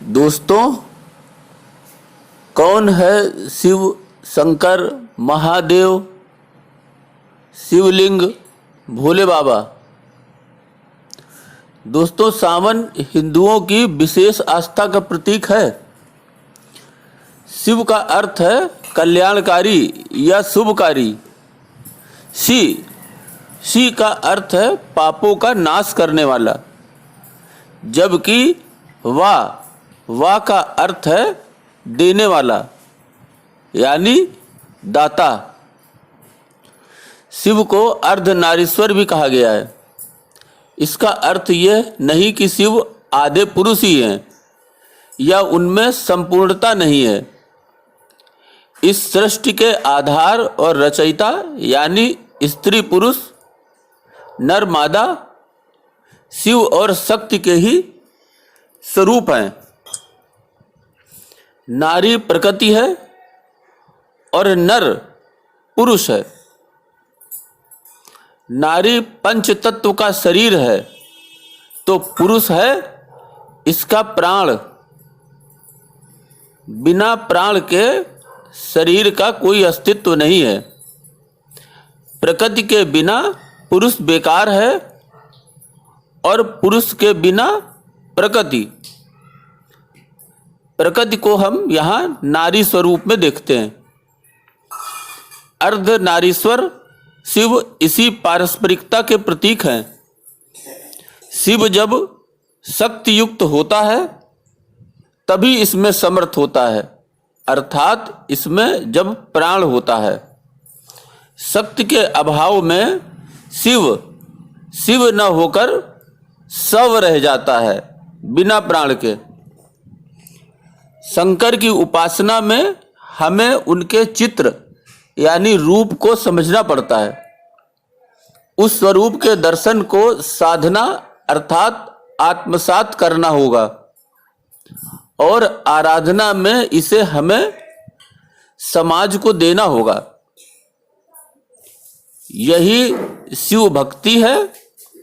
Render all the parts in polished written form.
दोस्तों, कौन है शिव, शंकर, महादेव, शिवलिंग, भोले बाबा? दोस्तों, सावन हिंदुओं की विशेष आस्था का प्रतीक है। शिव का अर्थ है कल्याणकारी या शुभकारी। शी का अर्थ है पापों का नाश करने वाला, जबकि वा का अर्थ है देने वाला यानी दाता। शिव को अर्धनारीश्वर भी कहा गया है। इसका अर्थ यह नहीं कि शिव आधे पुरुष ही हैं या उनमें संपूर्णता नहीं है। इस सृष्टि के आधार और रचयिता यानी स्त्री पुरुष, नर मादा, शिव और शक्ति के ही स्वरूप हैं। नारी प्रकृति है और नर पुरुष है। नारी पंच तत्व का शरीर है तो पुरुष है इसका प्राण। बिना प्राण के शरीर का कोई अस्तित्व नहीं है। प्रकृति के बिना पुरुष बेकार है और पुरुष के बिना प्रकृति। प्रकृति को हम यहाँ नारी स्वरूप में देखते हैं। अर्धनारीश्वर शिव इसी पारस्परिकता के प्रतीक हैं। शिव जब शक्ति युक्त होता है तभी इसमें समर्थ होता है, अर्थात इसमें जब प्राण होता है। शक्ति के अभाव में शिव न होकर शव रह जाता है बिना प्राण के। शंकर की उपासना में हमें उनके चित्र यानी रूप को समझना पड़ता है। उस स्वरूप के दर्शन को साधना अर्थात आत्मसात करना होगा और आराधना में इसे हमें समाज को देना होगा। यही शिव भक्ति है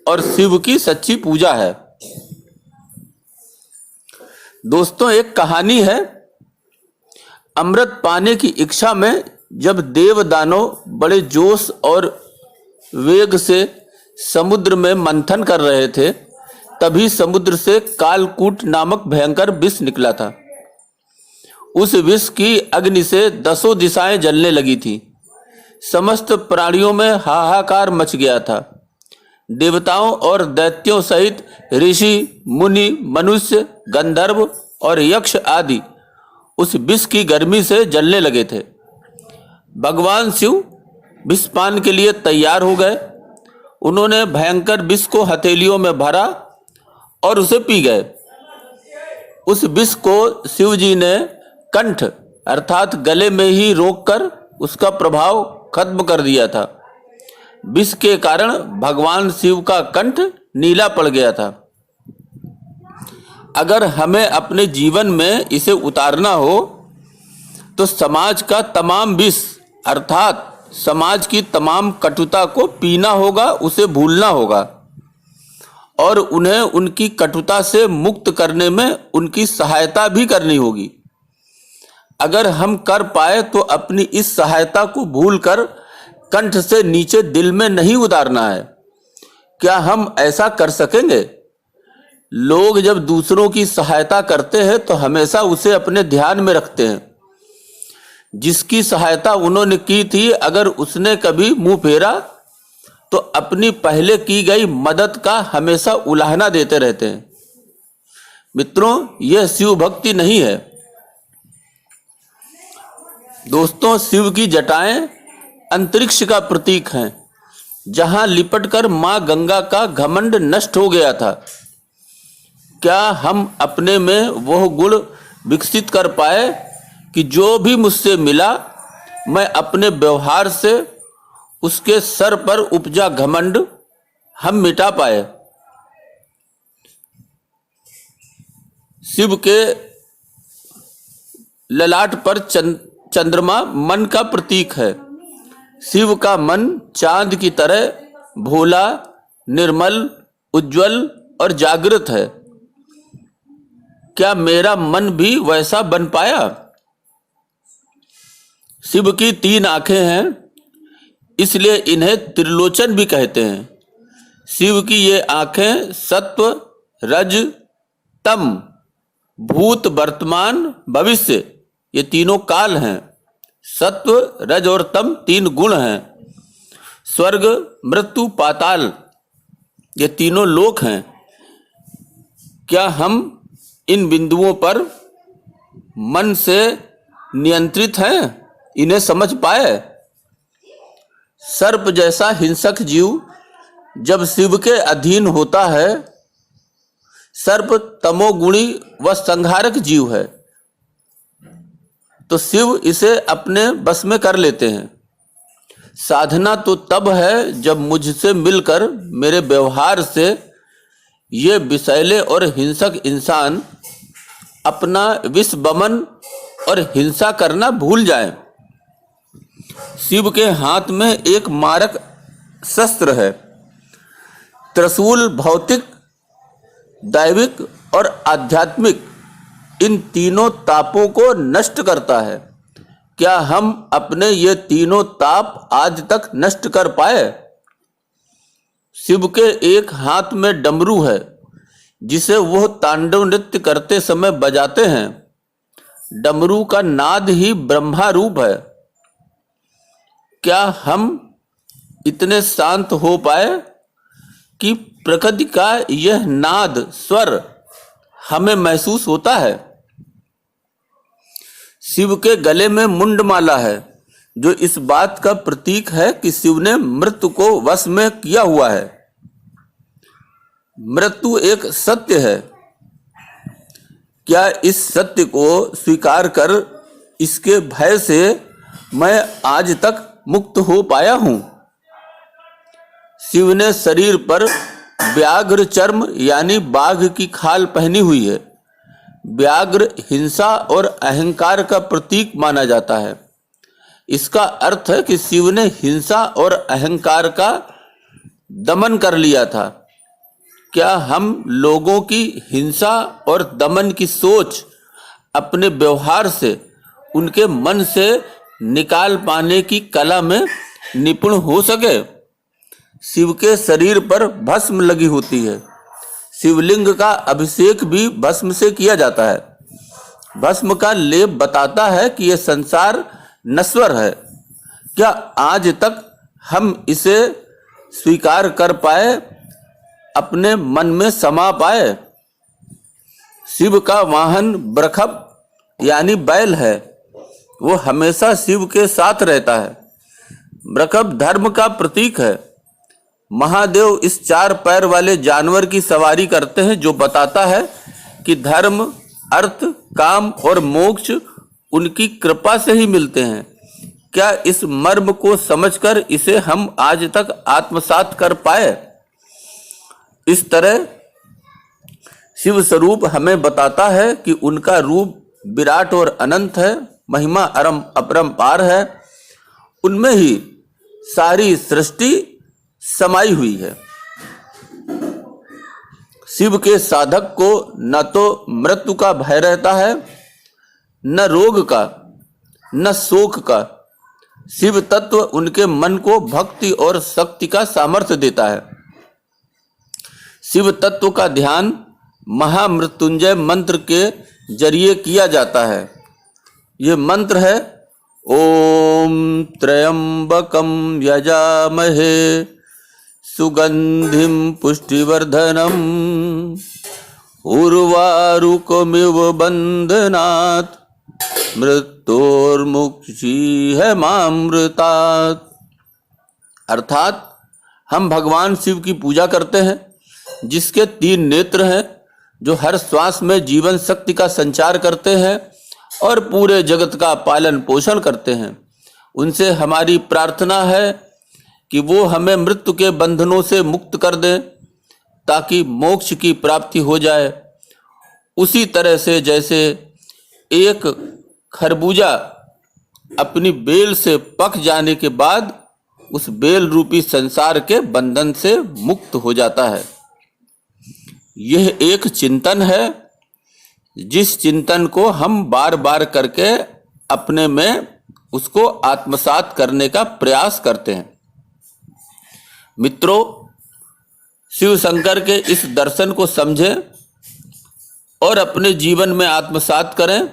और शिव की सच्ची पूजा है। दोस्तों, एक कहानी है। अमृत पाने की इच्छा में जब देव दानव बड़े जोश और वेग से समुद्र में मंथन कर रहे थे, तभी समुद्र से कालकूट नामक भयंकर विष निकला था। उस विष की अग्नि से 10 दिशाएं जलने लगी थी। समस्त प्राणियों में हाहाकार मच गया था। देवताओं और दैत्यों सहित ऋषि, मुनि, मनुष्य, गंधर्व और यक्ष आदि उस विष की गर्मी से जलने लगे थे। भगवान शिव विषपान के लिए तैयार हो गए। उन्होंने भयंकर विष को हथेलियों में भरा और उसे पी गए। उस विष को शिव जी ने कंठ अर्थात गले में ही रोककर उसका प्रभाव खत्म कर दिया था। विष के कारण भगवान शिव का कंठ नीला पड़ गया था। अगर हमें अपने जीवन में इसे उतारना हो तो समाज का तमाम विष अर्थात समाज की तमाम कटुता को पीना होगा, उसे भूलना होगा और उन्हें उनकी कटुता से मुक्त करने में उनकी सहायता भी करनी होगी। अगर हम कर पाए तो अपनी इस सहायता को भूलकर कंठ से नीचे दिल में नहीं उतारना है। क्या हम ऐसा कर सकेंगे? लोग जब दूसरों की सहायता करते हैं तो हमेशा उसे अपने ध्यान में रखते हैं। जिसकी सहायता उन्होंने की थी, अगर उसने कभी मुंह फेरा तो अपनी पहले की गई मदद का हमेशा उलाहना देते रहते हैं। मित्रों, यह शिव भक्ति नहीं है। दोस्तों, शिव की जटाएं अंतरिक्ष का प्रतीक हैं, जहां लिपटकर मां गंगा का घमंड नष्ट हो गया था। क्या हम अपने में वह गुण विकसित कर पाए कि जो भी मुझसे मिला मैं अपने व्यवहार से उसके सर पर उपजा घमंड हम मिटा पाए? शिव के ललाट पर चंद्रमा मन का प्रतीक है। शिव का मन चांद की तरह भोला, निर्मल, उज्जवल और जागृत है। क्या मेरा मन भी वैसा बन पाया? शिव की 3 आंखें हैं, इसलिए इन्हें त्रिलोचन भी कहते हैं। शिव की ये आंखें सत्व, रज, तम, भूत, वर्तमान, भविष्य, ये तीनों काल हैं। सत्व, रज और तम 3 गुण हैं। स्वर्ग, मृत्यु, पाताल, ये तीनों लोक हैं। क्या हम इन बिंदुओं पर मन से नियंत्रित हैं? इन्हें समझ पाए? सर्प जैसा हिंसक जीव जब शिव के अधीन होता है, सर्प तमोगुणी व संहारक जीव है, तो शिव इसे अपने बस में कर लेते हैं। साधना तो तब है जब मुझसे मिलकर मेरे व्यवहार से ये विषैले और हिंसक इंसान अपना विष बमन और हिंसा करना भूल जाए। शिव के हाथ में एक मारक शस्त्र है। त्रिशूल भौतिक, दैविक और आध्यात्मिक इन तीनों तापों को नष्ट करता है। क्या हम अपने ये तीनों ताप आज तक नष्ट कर पाए? शिव के एक हाथ में डमरू है, जिसे वह तांडव नृत्य करते समय बजाते हैं। डमरू का नाद ही ब्रह्मा रूप है। क्या हम इतने शांत हो पाए कि प्रकृति का यह नाद, स्वर हमें महसूस होता है? शिव के गले में मुंडमाला है, जो इस बात का प्रतीक है कि शिव ने मृत्यु को वश में किया हुआ है। मृत्यु एक सत्य है। क्या इस सत्य को स्वीकार कर इसके भय से मैं आज तक मुक्त हो पाया हूं? शिव ने शरीर पर व्याघ्र चर्म यानी बाघ की खाल पहनी हुई है। व्याघ्र हिंसा और अहंकार का प्रतीक माना जाता है। इसका अर्थ है कि शिव ने हिंसा और अहंकार का दमन कर लिया था। क्या हम लोगों की हिंसा और दमन की सोच अपने व्यवहार से, उनके मन से निकाल पाने की कला में निपुण हो सके? शिव के शरीर पर भस्म लगी होती है। शिवलिंग का अभिषेक भी भस्म से किया जाता है। भस्म का लेप बताता है कि यह संसार नश्वर है। क्या आज तक हम इसे स्वीकार कर पाए, अपने मन में समा पाए? शिव का वाहन बृखभ यानी बैल है। वो हमेशा शिव के साथ रहता है। बृखभ धर्म का प्रतीक है। महादेव इस 4 पैर वाले जानवर की सवारी करते हैं, जो बताता है कि धर्म, अर्थ, काम और मोक्ष उनकी कृपा से ही मिलते हैं। क्या इस मर्म को समझकर इसे हम आज तक आत्मसात कर पाए? इस तरह शिव स्वरूप हमें बताता है कि उनका रूप विराट और अनंत है, महिमा अपरंपार है। उनमें ही सारी सृष्टि समाई हुई है। शिव के साधक को न तो मृत्यु का भय रहता है, न रोग का, न शोक का। शिव तत्व उनके मन को भक्ति और शक्ति का सामर्थ्य देता है। शिव तत्व का ध्यान महामृत्युंजय मंत्र के जरिए किया जाता है। ये मंत्र है ओम त्र्यंबकम यजामहे सुगंधिम पुष्टिवर्धनम उर्वारुकमिव बंधनात् मृत्योर्मुक्षीयमामृतात्। अर्थात हम भगवान शिव की पूजा करते हैं, जिसके 3 नेत्र हैं, जो हर श्वास में जीवन शक्ति का संचार करते हैं और पूरे जगत का पालन पोषण करते हैं। उनसे हमारी प्रार्थना है कि वो हमें मृत्यु के बंधनों से मुक्त कर दें, ताकि मोक्ष की प्राप्ति हो जाए। उसी तरह से जैसे एक खरबूजा अपनी बेल से पक जाने के बाद उस बेल रूपी संसार के बंधन से मुक्त हो जाता है। यह एक चिंतन है जिस चिंतन को हम बार बार करके अपने में उसको आत्मसात करने का प्रयास करते हैं। मित्रों, शिव शंकर के इस दर्शन को समझें और अपने जीवन में आत्मसात करें।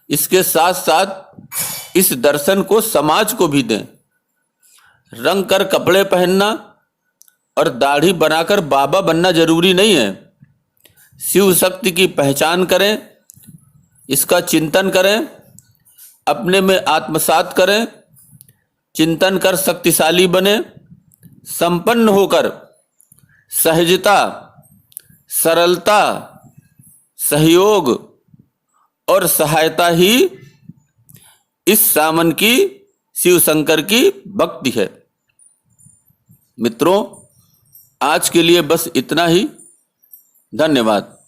इसके साथ साथ इस दर्शन को समाज को भी दें। रंग कर कपड़े पहनना और दाढ़ी बनाकर बाबा बनना जरूरी नहीं है। शिव शक्ति की पहचान करें, इसका चिंतन करें, अपने में आत्मसात करें, चिंतन कर शक्तिशाली बने। संपन्न होकर सहजता, सरलता, सहयोग और सहायता ही इस सामन की शिव शंकर की भक्ति है। मित्रों, आज के लिए बस इतना ही। धन्यवाद।